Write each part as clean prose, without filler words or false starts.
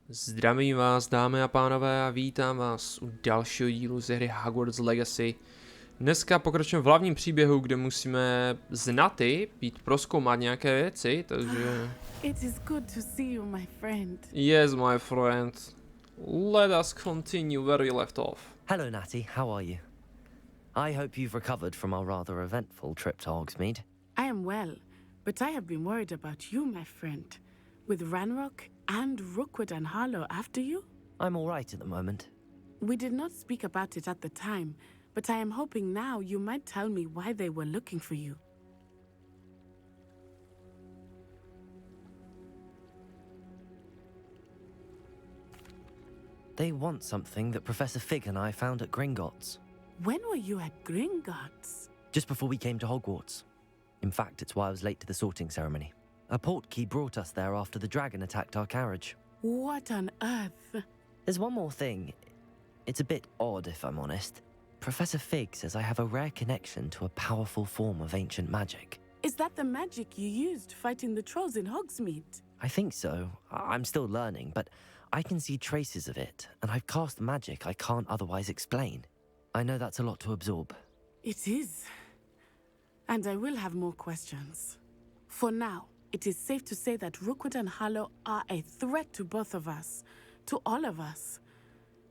Zdravím vás, dámy a pánové, a vítám vás u dalšího dílu ze hry Hogwarts Legacy. Dneska pokračujeme v hlavním příběhu, kde musíme znaty být prozkoumat nějaké věci, takže... It is good to see you, my friend. Yes, my friend. Let us continue where we left off. Hello, Natty. How are you? I hope you've recovered from our rather eventful trip to Hogsmeade. I am well, but I have been worried about you, my friend. With Ranrock and Rookwood and Harlow after you? I'm all right at the moment. We did not speak about it at the time, but I am hoping now you might tell me why they were looking for you. They want something that Professor Fig and I found at Gringotts. When were you at Gringotts? Just before we came to Hogwarts. In fact, it's why I was late to the sorting ceremony. A portkey brought us there after the dragon attacked our carriage. What on earth? There's one more thing. It's a bit odd, if I'm honest. Professor Fig says I have a rare connection to a powerful form of ancient magic. Is that the magic you used fighting the trolls in Hogsmeade? I think so. I'm still learning, but I can see traces of it, and I've cast magic I can't otherwise explain. I know that's a lot to absorb. It is. And I will have more questions. For now, it is safe to say that Rookwood and Harlow are a threat to both of us, to all of us.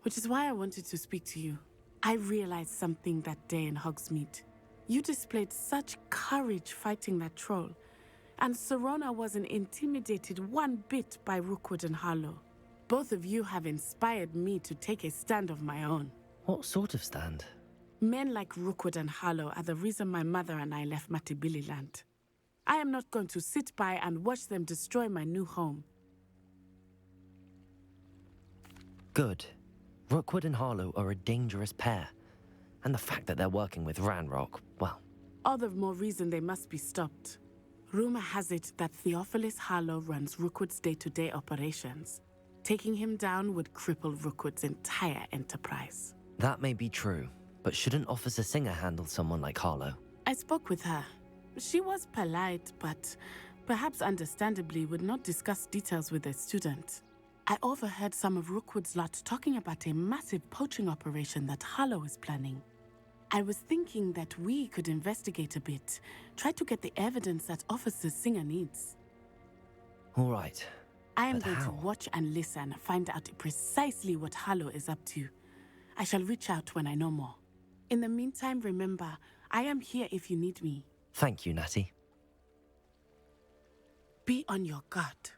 Which is why I wanted to speak to you. I realized something that day in Hogsmeade. You displayed such courage fighting that troll, and Serona wasn't intimidated one bit by Rookwood and Harlow. Both of you have inspired me to take a stand of my own. What sort of stand? Men like Rookwood and Harlow are the reason my mother and I left Matabeleland. I am not going to sit by and watch them destroy my new home. Good. Rookwood and Harlow are a dangerous pair. And the fact that they're working with Ranrock, well... All the more reason they must be stopped. Rumor has it that Theophilus Harlow runs Rookwood's day-to-day operations. Taking him down would cripple Rookwood's entire enterprise. That may be true, but shouldn't Officer Singer handle someone like Harlow? I spoke with her. She was polite, but perhaps understandably would not discuss details with a student. I overheard some of Rookwood's lot talking about a massive poaching operation that Harlow is planning. I was thinking that we could investigate a bit, try to get the evidence that Officer Singer needs. All right. I am But going how? to watch and listen, find out precisely what Harlow is up to. I shall reach out when I know more. In the meantime, remember, I am here if you need me. Thank you, Natty. Be on your guard.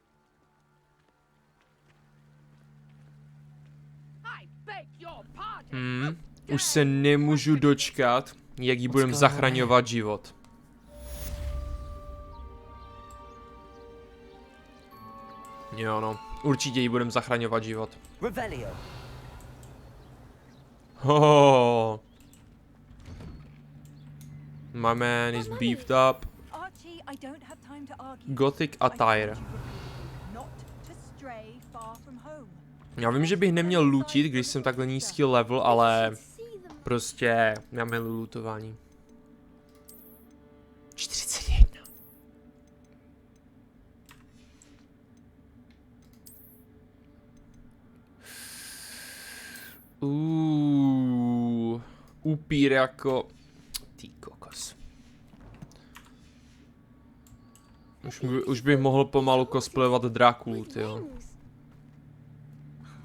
Už se nemůžu dočkat, jak jí budeme zachraňovat život. Jo no, určitě jí budeme zachraňovat život. Revelio. Oh. My man is beefed up. Archie, I don't have time to argue. Gothic attire. Not to stray far from home. Já vím, že bych neměl lootit, když jsem takhle nízký level, ale prostě já miluji lootování. 41. Upír jako... Ty kokos. Už bych mohl pomalu cosplayovat Drákulu, tyjo.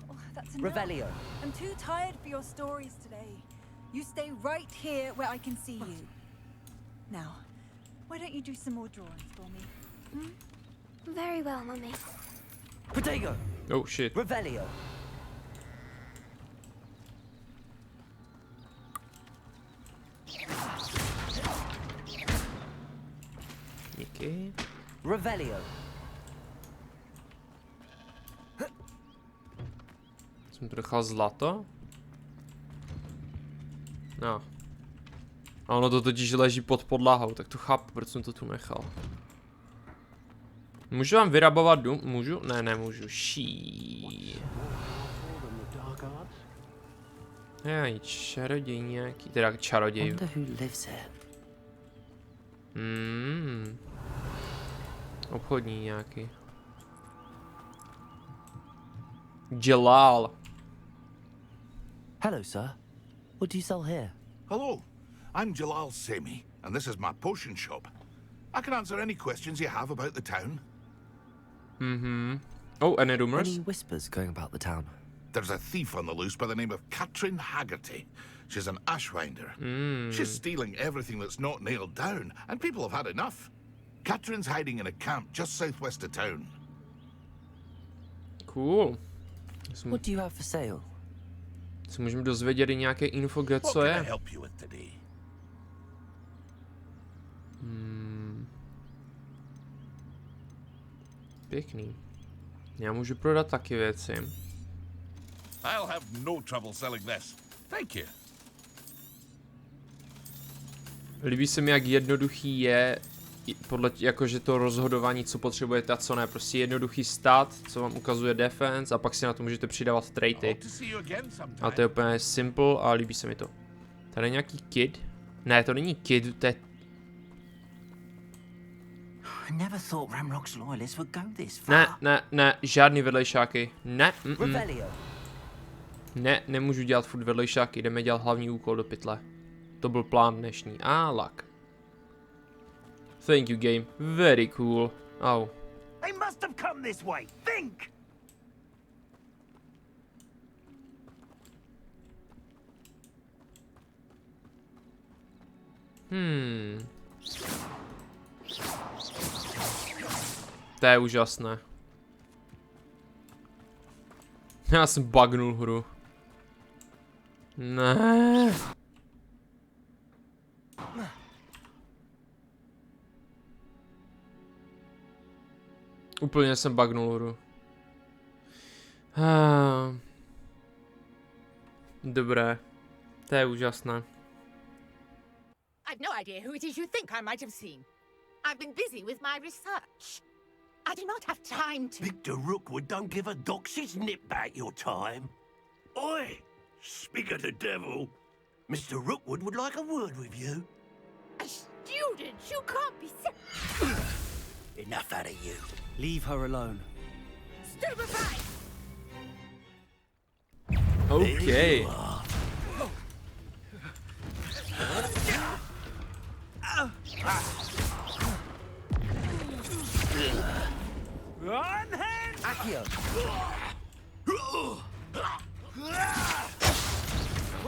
Oh, that's enough. Revelio. I'm too tired for your stories today. You stay right here where I can see you. Now, why don't you do some more drawings for me? Very well, Mummy. Protego. Oh shit. Revelio. Díky. Revelio. Jsem tu nechal zlato? No. A ono to totiž leží pod podlahou, tak to chápu, proč jsem to tu nechal. Můžu vám vyrabovat dům? Můžu? Ne, nemůžu. Ší. Je, čaroděj nějaký, teda čaroděj. Wonder who lives here. Obchodní nějaký. Jalal. Hello, sir. What do you sell here? Hello, I'm Jalal Semi, and this is my potion shop. I can answer any questions you have about the town. Oh, any rumors? Any whispers going about the town? There's a thief on the loose by the name of Katrin Haggerty. She's an ashwinder. She's stealing everything that's not nailed down, and people have had enough. Katrin's hiding in a camp just southwest of town. Cool. What do you have for sale? Se můžeme dozvědět i nějaké info, kde What co can I je. help you with today? Pěkný. Já můžu prodat taky věci. I'll have no trouble selling this. Thank you. Líbí se mi, jak jednoduchý je, podle jakože to rozhodování, co potřebujete a co ne. Prostě jednoduchý stat, co vám ukazuje defense a pak si na to můžete přidávat traity. Hope to see you again sometime. A to je úplně simple a líbí se mi to. Tady je nějaký kid? Ne, to není kid, to je... I never thought Ramrock's loyalists would go this far. Ne, žádný vedlejšáky. Ne, Revelio. ne, nemůžu dělat furt vedlejšáky, jdeme dělat hlavní úkol do pytle. To byl plán dnešní. Luck. Thank you, game. Very cool. Au. They must have come this way. Think! To je úžasné. Já jsem bugnul hru. Ne. Úplně jsem bugnul hru. Dobré. To je úžasné. I've no idea who it is you think I might have seen. I've been busy with my research. I do not have time to... Victor Rookwood don't give a dox's nip back your time. Oi! Speak of the devil. Mr. Rookwood would like a word with you. A student? You can't be Enough out of you. Leave her alone. stupefied! OK. Accio.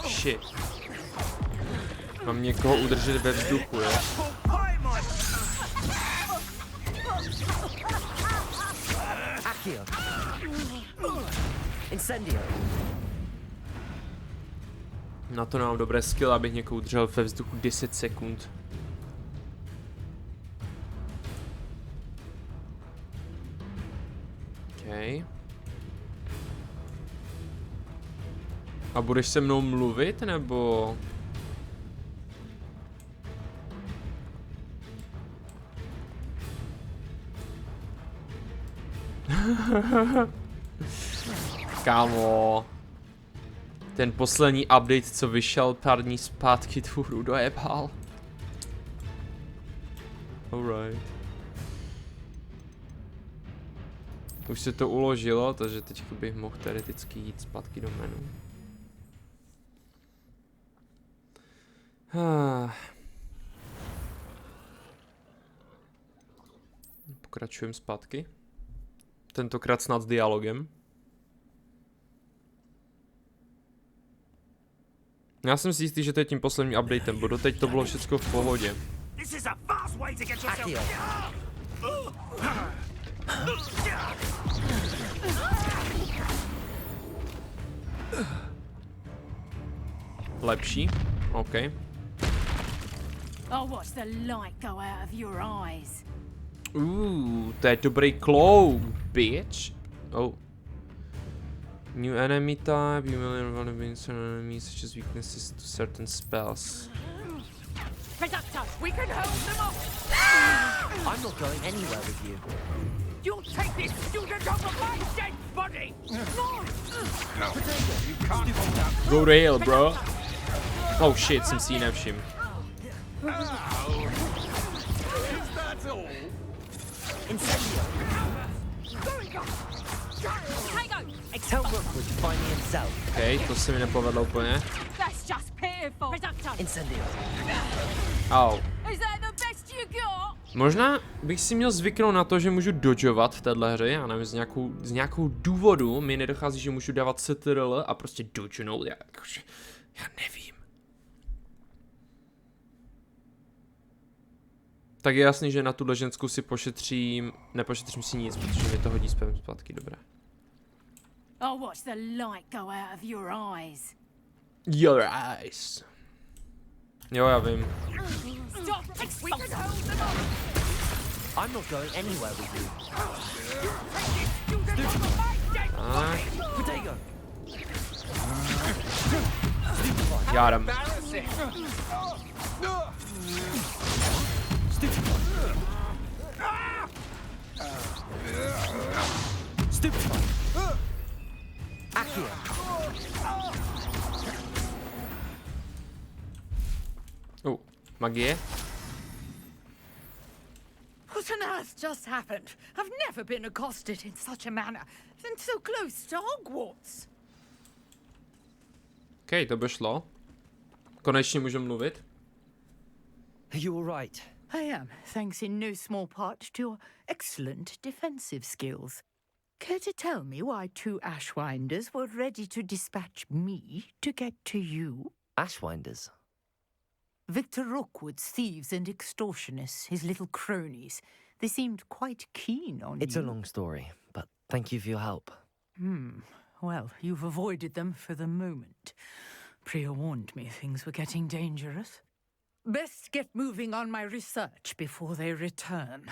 Shit. Mám někoho udržet ve vzduchu, jo? Accio. Incendio. Na to mám dobré skill, abych někoho udržel ve vzduchu 10 sekund. OK. A budeš se mnou mluvit, nebo... Kámo. Ten poslední update, co vyšel pár dní zpátky, tu hru dojebal. Alright. Už se to uložilo, takže teď bych mohl teoreticky jít zpátky do menu. Pokračujeme zpátky. Tentokrát snad s dialogem. Já jsem si jistý, že to je tím posledním updatem, bo doteď to bylo všechno v pohodě. Accio. Lepší? OK. I'll watch the light go out of your eyes. To je dobrý cloak, bitch. Oh. New enemy type, you will invulnerable certain enemies such as weaknesses to certain spells. Reductor, we can hold them off! I'm not going anywhere with you. You'll take this student off of my dead body! No, you can't hold that. Go to hell, bro. Oh shit, jsem si ji nevšiml. Incendio. Tango, Tell Rookwood to find me himself. OK, to se mi nepovedlo úplně. That's just pitiful. Incendio. Au. Is that the best you got? Možná bych si měl zvyknout na to, že můžu dodžovat v téhle hře, já nevím, z nějakou důvodu mi nedochází, že můžu dávat CTRL a prostě dodžnout, já nevím. Tak je jasný, že na tuhle ženskou si nepošetřím si nic, protože mi to hodí zpátky, dobré. I'll watch the light go out of your eyes. Your eyes. Jo, já vím. Stop! We can hold them off. I'm not going anywhere with you. Tak, Protego. got him. Stupefy. Accio. Oh, magie. What on earth just happened? I've never been accosted in such a manner, and so close to Hogwarts. OK, to by šlo. Konečně můžu mluvit. Are you all right? I am, thanks in no small part to your excellent defensive skills. Care to tell me why 2 Ashwinders were ready to dispatch me to get to you? Ashwinders. Victor Rookwood's thieves and extortionists, his little cronies. They seemed quite keen on It's you. a long story, but thank you for your help. Well, you've avoided them for the moment. Priya warned me things were getting dangerous. Best get moving on my research before they return.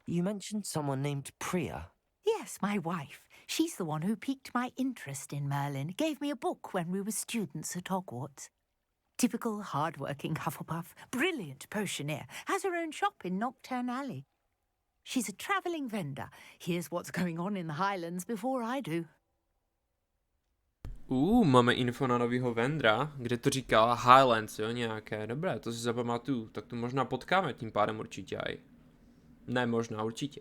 You mentioned someone named Priya. Yes, my wife. She's the one who piqued my interest in Merlin. Gave me a book when we were students at Hogwarts. Typical hard-working Hufflepuff. Brilliant potioneer. Has her own shop in Knockturn Alley. She's a travelling vendor. Hears what's going on in the Highlands before I do. Máme info na novýho vendra, kde to říká Highlands, jo, nějaké. Dobré, to si zapamatuju. Tak to možná potkáme tím pádem určitě aj. Ne, možná, určitě.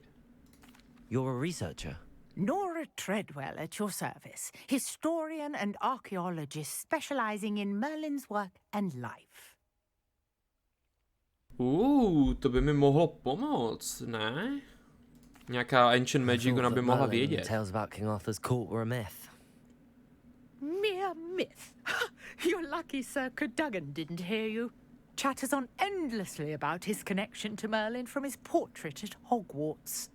You're a researcher. Nora Treadwell at your service. Historian and archaeologist specializing in Merlin's work and life. To by mi mohlo pomoct, ne? Nějaká ancient magic, ona by mohla vědět. Tales about King Arthur's court were a myth. Mere myth. You're lucky Sir Cadogan didn't hear you. Chatters on endlessly about his connection to Merlin from his portrait at Hogwarts.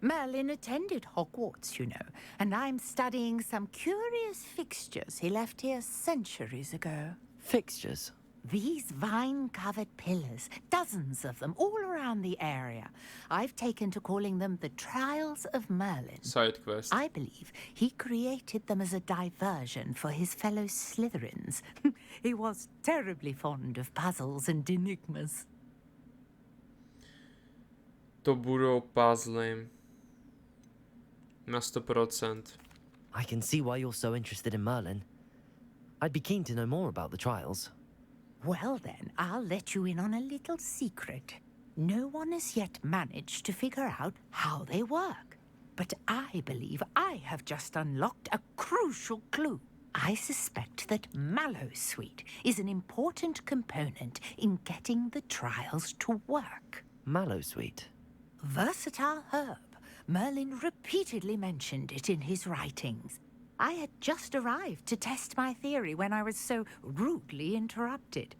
Merlin attended Hogwarts, you know, and I'm studying some curious fixtures he left here centuries ago. Fixtures? These vine-covered pillars, dozens of them, all around the area. I've taken to calling them the Trials of Merlin. Side quest. I believe he created them as a diversion for his fellow Slytherins. He was terribly fond of puzzles and enigmas. To budou puzzly. Na 100%. I can see why you're so interested in Merlin. I'd be keen to know more about the trials. Well then, I'll let you in on a little secret. No one has yet managed to figure out how they work. But I believe I have just unlocked a crucial clue. I suspect that Mallowsweet is an important component in getting the trials to work. Mallowsweet? Versatile herb. Merlin repeatedly mentioned it in his writings. I had just arrived to test my theory when I was so rudely interrupted.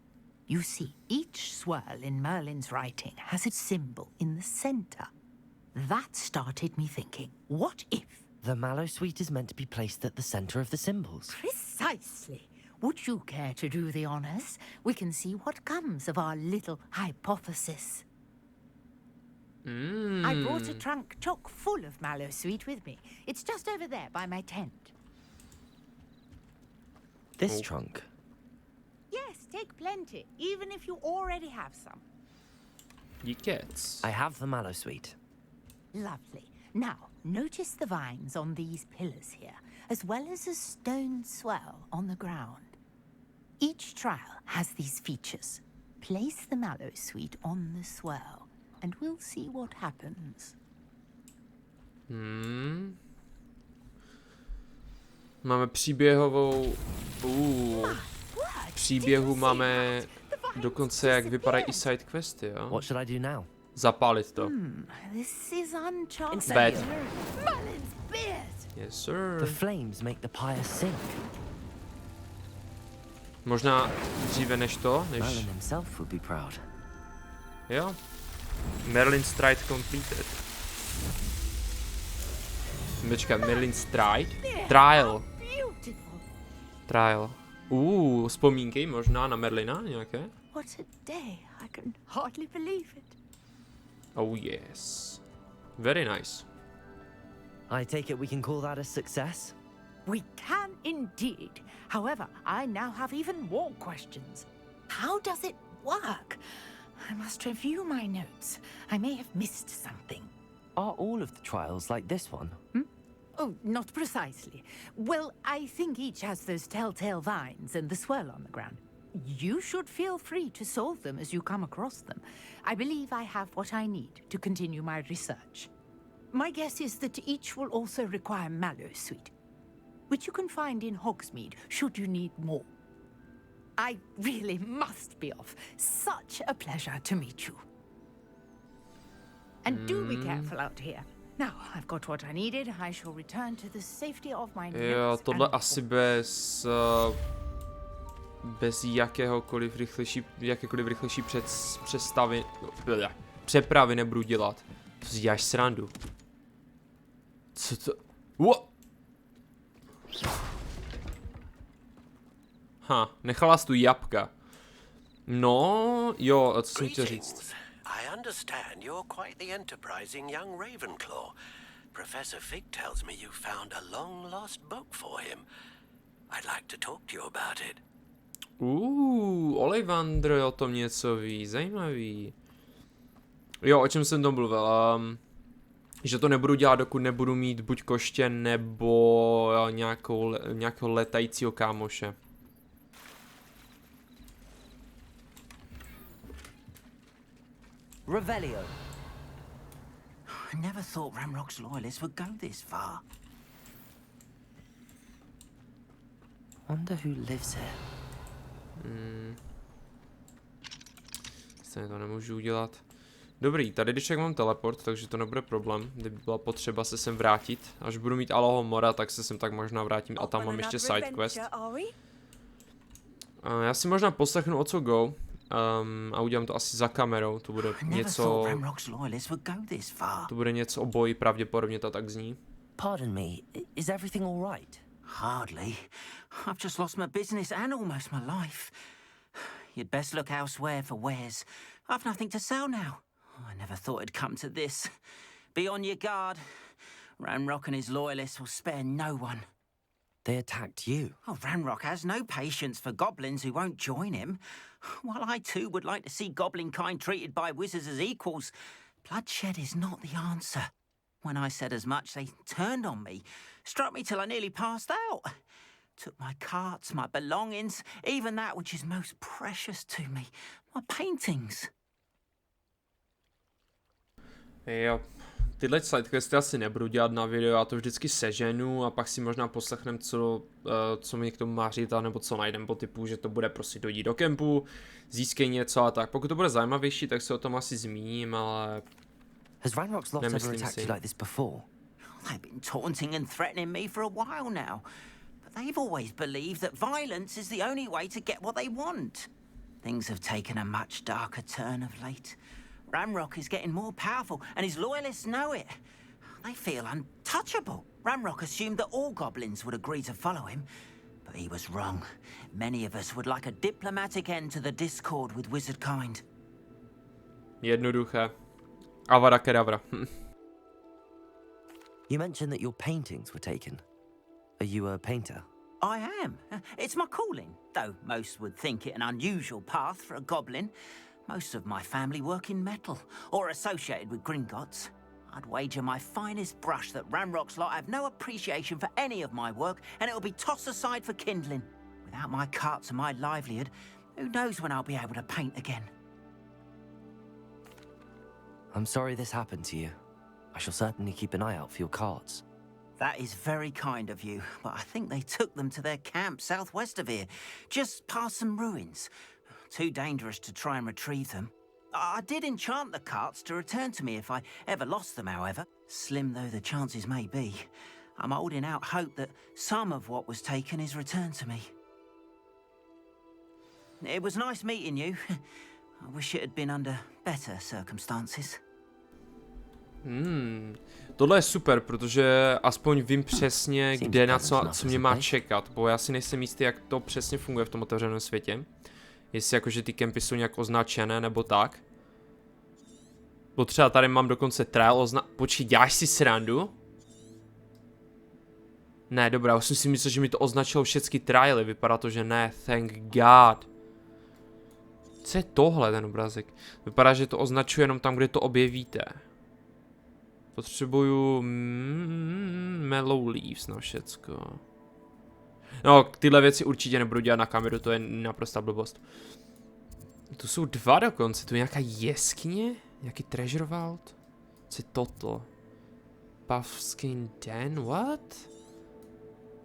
You see, each swirl in Merlin's writing has its symbol in the center. That started me thinking, what if? The Mallowsweet is meant to be placed at the center of the symbols. Precisely. Would you care to do the honors? We can see what comes of our little hypothesis. I brought a trunk chock full of Mallowsweet with me. It's just over there by my tent. This trunk? Yes, take plenty, even if you already have some. Díkec. I have the Mallowsweet. Lovely. Now, notice the vines on these pillars here, as well as a stone swell on the ground. Each trial has these features. Place the Mallowsweet on the swell, and we'll see what happens. Máme příběhovou... Příběhu máme dokonce, jak vypadají i side questy, jo? What should I do now? Zapálit to. This is uncharted. Bad. Merlin's beard! Yes, sir. The flames make the pyre sink. Možná dříve než to, Merlin himself would be proud. Jo. Merlin Stride completed. Počkat, Merlin Stride? Trial. Trial. Vzpomínky možná na Merlina nějaké? What a day. I can hardly believe it. Oh yes. Very nice. I take it we can call that a success? We can indeed. However, I now have even more questions. How does it work? I must review my notes. I may have missed something. Are all of the trials like this one? Oh, not precisely. Well, I think each has those telltale vines and the swirl on the ground. You should feel free to solve them as you come across them. I believe I have what I need to continue my research. My guess is that each will also require mallow sweet, which you can find in Hogsmeade should you need more. I really must be off. Such a pleasure to meet you. And do be careful out here. Now, I've got what I needed. I shall return to the safety of my notes. Jo, tohle asi bez jakékoliv rychlejší přepravy nebudu dělat. To si děláš srandu. Co to? Nechala jsi tu jabka. No, jo, a co jsem chtěl říct? I understand you're quite the enterprising young Ravenclaw. Professor Fig tells me you found a long-lost book for him. I'd like to talk to you about it. Ollivander o tom něco ví, zajímavý. Jo, o čem jsem to mluvil? Že to nebudu dělat, dokud nebudu mít buď koště, nebo nějakého letajícího kámoše. Revelio. I never thought Ranrock's loyalists would go this far. Wonder who lives here. To nemůžu udělat. Dobrý, tady když tak mám teleport, takže to nebude problém. Kdyby byla potřeba se sem vrátit. Až budu mít Alohomora, tak se sem tak možná vrátím a tam mám ještě side quest. Já si možná poslechnu o co go. A udělám to asi za kamerou, to bude něco... To bude něco o boji, pravděpodobně to tak zní. Pardon me, is everything all right? Hardly. I've just lost my business and almost my life. You'd best look elsewhere for wares. I've nothing to sell now. I never thought it'd come to this. Be on your guard. Ranrock and his loyalists will spare no one. They attacked you? Oh, Ranrock has no patience for goblins who won't join him. While I too would like to see goblin kind treated by wizards as equals, bloodshed is not the answer. When I said as much, they turned on me, struck me till I nearly passed out. Took my carts, my belongings, even that which is most precious to me, my paintings. Jo, tyhle sidequesty asi nebudu dělat na video, já to vždycky seženu a pak si možná poslechnem, co mi k tomu má říct, nebo co najdem po typu, že to bude prostě dojít do kempu, získej něco a tak. Pokud to bude zajímavější, tak se o tom asi zmíním, ale Has Ranrock's lot ever attacked you like this before? They've been taunting and threatening me for a while now, but they've always believed that violence is the only way to get what they want. Things have taken a much darker turn of late. Ranrock is getting more powerful, and his loyalists know it. They feel untouchable. Ranrock assumed that all goblins would agree to follow him, but he was wrong. Many of us would like a diplomatic end to the discord with wizard kind. Jednoduché. Avada kedavra. You mentioned that your paintings were taken. Are you a painter? I am. It's my calling, though most would think it an unusual path for a goblin. Most of my family work in metal, or associated with Gringotts. I'd wager my finest brush that Ranrock's lot have no appreciation for any of my work, and it'll be tossed aside for kindling. Without my carts and my livelihood, who knows when I'll be able to paint again? I'm sorry this happened to you. I shall certainly keep an eye out for your cards. That is very kind of you, but I think they took them to their camp southwest of here, just past some ruins. Too dangerous to try and retrieve them. I did enchant the carts to return to me if I ever lost them, however. Slim though the chances may be, I'm holding out hope that some of what was taken is returned to me. It was nice meeting you. I wish it had been under better circumstances. Tohle je super, protože aspoň vím přesně, kde na co mě má čekat, bo já si nejsem jistý, jak to přesně funguje v tom otevřeném světě. Jestli jakože ty kempy jsou nějak označené, nebo tak. Bo třeba tady mám dokonce trial Počkej, děláš si srandu? Ne, dobrá, už jsem si myslel, že mi to označilo všechny trialy, vypadá to, že ne, thank god. Co je tohle, ten obrázek? Vypadá, že to označuje jenom tam, kde to objevíte. Potřebuju mellow leaves na všecko. No, tyhle věci určitě nebudu dělat na kameru, to je naprostá blbost. Tu jsou dva dokonce, tu je nějaká jeskyně? Nějaký treasure vault? Co je toto? Puffskin den, what?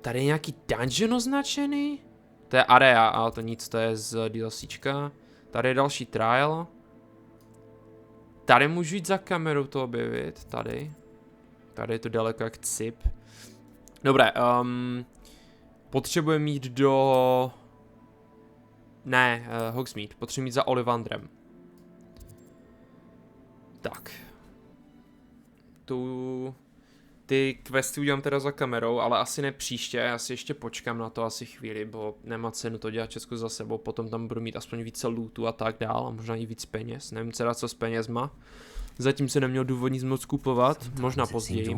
Tady je nějaký dungeon označený? To je area, ale to nic, to je z DLCčka. Tady je další trial. Tady můžu jít za kamerou to objevit, tady. Tady je to daleko jak cip. Dobré, potřebujeme jít do... Ne, Hogsmeade, potřebujeme jít za Ollivandrem. Tak. Ty questy udělám teda za kamerou, ale asi ne příště, já si ještě počkám na to asi chvíli, bo nemá cenu to dělat všechno za sebou, potom tam budu mít aspoň více lootu a tak dál, a možná i víc peněz, nevím teda co s penězma. Zatím se neměl důvod nic moc kupovat, možná později.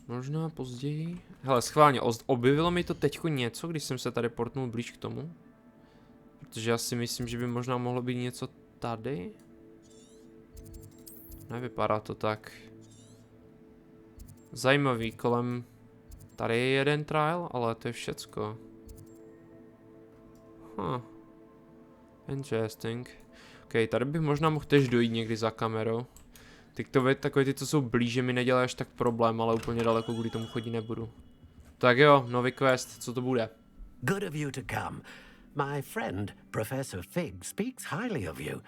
Možná později. Hele, schválně, objevilo mi to teďko něco, když jsem se tady portnul blíž k tomu. Protože já si myslím, že by možná mohlo být něco tady. Nevypadá to tak. Zajímavý, kolem... Tady je jeden trial, ale to je všecko. Interesting. Ok, tady bych možná mohl tež dojít někdy za kamerou. Takové ty, co jsou blíže, mi nedělají až tak problém, ale úplně daleko kvůli tomu chodit nebudu. Tak jo, nový quest, co to bude? Good of you to come. My friend, Professor Fig, speaks highly of you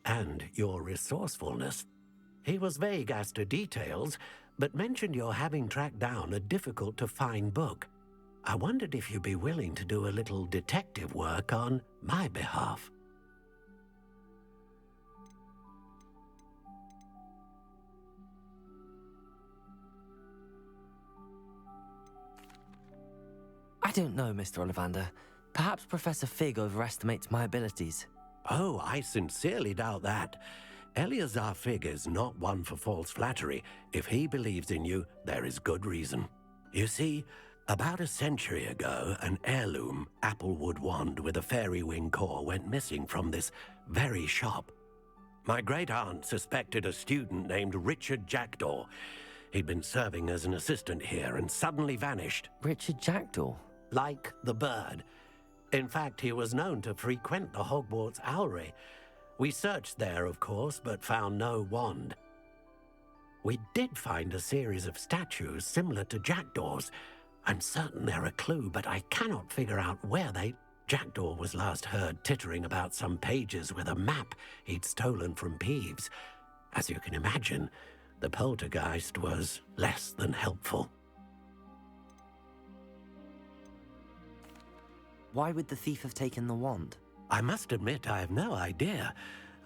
and your resourcefulness. He was vague as to details, but mentioned your having tracked down a difficult-to-find book. I wondered if you'd be willing to do a little detective work on my behalf. I don't know, Mr. Ollivander. Perhaps Professor Fig overestimates my abilities. Oh, I sincerely doubt that. Eleazar Fig is not one for false flattery. If he believes in you, there is good reason. You see, about a century ago, an heirloom applewood wand with a fairy wing core went missing from this very shop. My great-aunt suspected a student named Richard Jackdaw. He'd been serving as an assistant here and suddenly vanished. Richard Jackdaw? Like the bird. In fact, he was known to frequent the Hogwarts Owlery. We searched there, of course, but found no wand. We did find a series of statues similar to Jackdaw's. I'm certain they're a clue, but I cannot figure out where they... Jackdaw was last heard tittering about some pages with a map he'd stolen from Peeves. As you can imagine, the poltergeist was less than helpful. Why would the thief have taken the wand? I must admit I have no idea.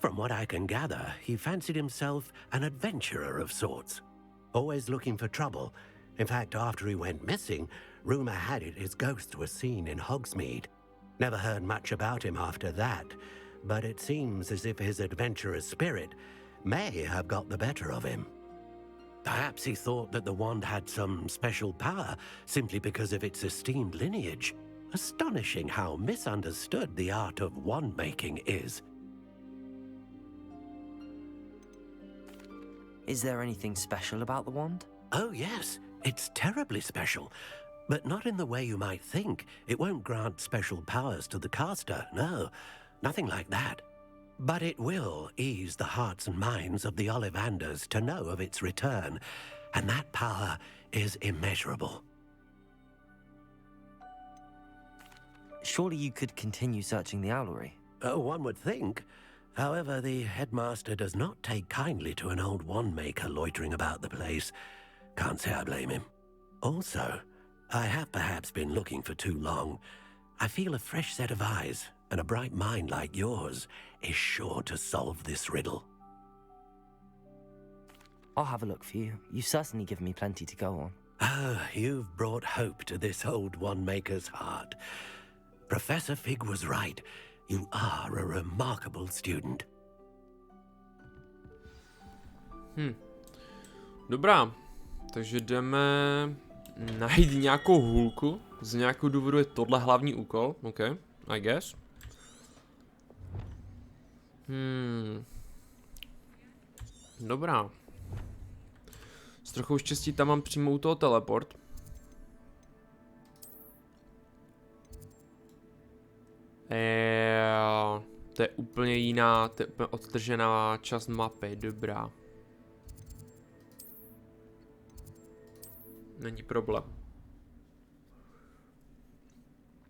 From what I can gather, he fancied himself an adventurer of sorts. Always looking for trouble. In fact, after he went missing, rumor had it his ghost was seen in Hogsmeade. Never heard much about him after that, but it seems as if his adventurous spirit may have got the better of him. Perhaps he thought that the wand had some special power simply because of its esteemed lineage. Astonishing how misunderstood the art of wand-making is. Is there anything special about the wand? Oh yes, it's terribly special. But not in the way you might think. It won't grant special powers to the caster, no. Nothing like that. But it will ease the hearts and minds of the Ollivanders to know of its return, and that power is immeasurable. Surely you could continue searching the owlery. One would think. However, the headmaster does not take kindly to an old wand-maker loitering about the place. Can't say I blame him. Also, I have perhaps been looking for too long. I feel a fresh set of eyes, and a bright mind like yours is sure to solve this riddle. I'll have a look for you. You've certainly given me plenty to go on. Ah, you've brought hope to this old wand-maker's heart. Professor Fig was right. You are a remarkable student. Dobrá, takže jdeme najít nějakou hůlku. Z nějakého důvodu je tohle hlavní úkol. OK, I guess. Dobrá. S trochou štěstí tam mám přímo u toho teleport. To je úplně jiná, to je úplně odtržená část mapy, dobrá. Není problém.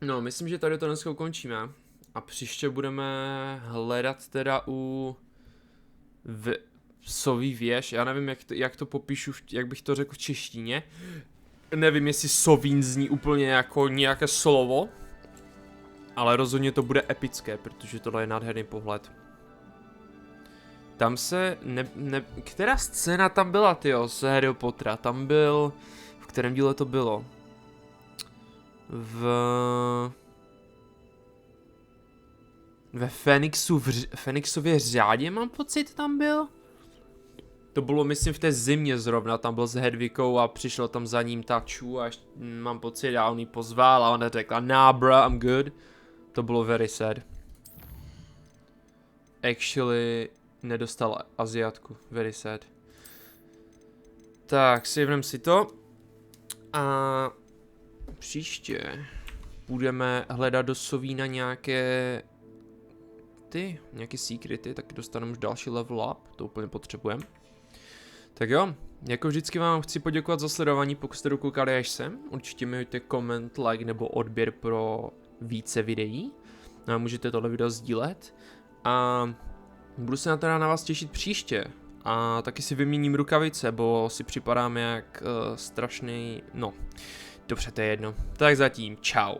No, myslím, že tady to dneska ukončíme. A příště budeme hledat teda u sový věž. Já nevím, jak to popíšu, jak bych to řekl v češtině. Nevím, jestli sovín zní úplně jako nějaké slovo. Ale rozhodně to bude epické, protože tohle je nádherný pohled. Tam se která scéna tam byla, tyjo, z Harryho Pottera? Tam byl... V kterém díle to bylo? Ve Fenixově řádě, mám pocit, tam byl? To bylo, myslím, v té zimě zrovna, tam byl s Hedvikou a přišel tam za ním Taču a mám pocit, a on ji pozval a ona řekla, nah bro, I'm good. To bylo very sad. Actually, nedostal Asiatku, very sad. Tak, savenem si to. A příště budeme hledat do Sovína nějaké nějaké secrety, tak dostaneme už další level up, to úplně potřebujeme. Tak jo, jako vždycky vám chci poděkovat za sledování, pokud jste dokoukali až sem, určitě mi hoďte koment, like nebo odběr pro více videí. A můžete tohle video sdílet. A budu se na vás těšit příště. A taky si vyměním rukavice, bo si připadám jak strašný, no, dobře, to je jedno. Tak zatím, čau.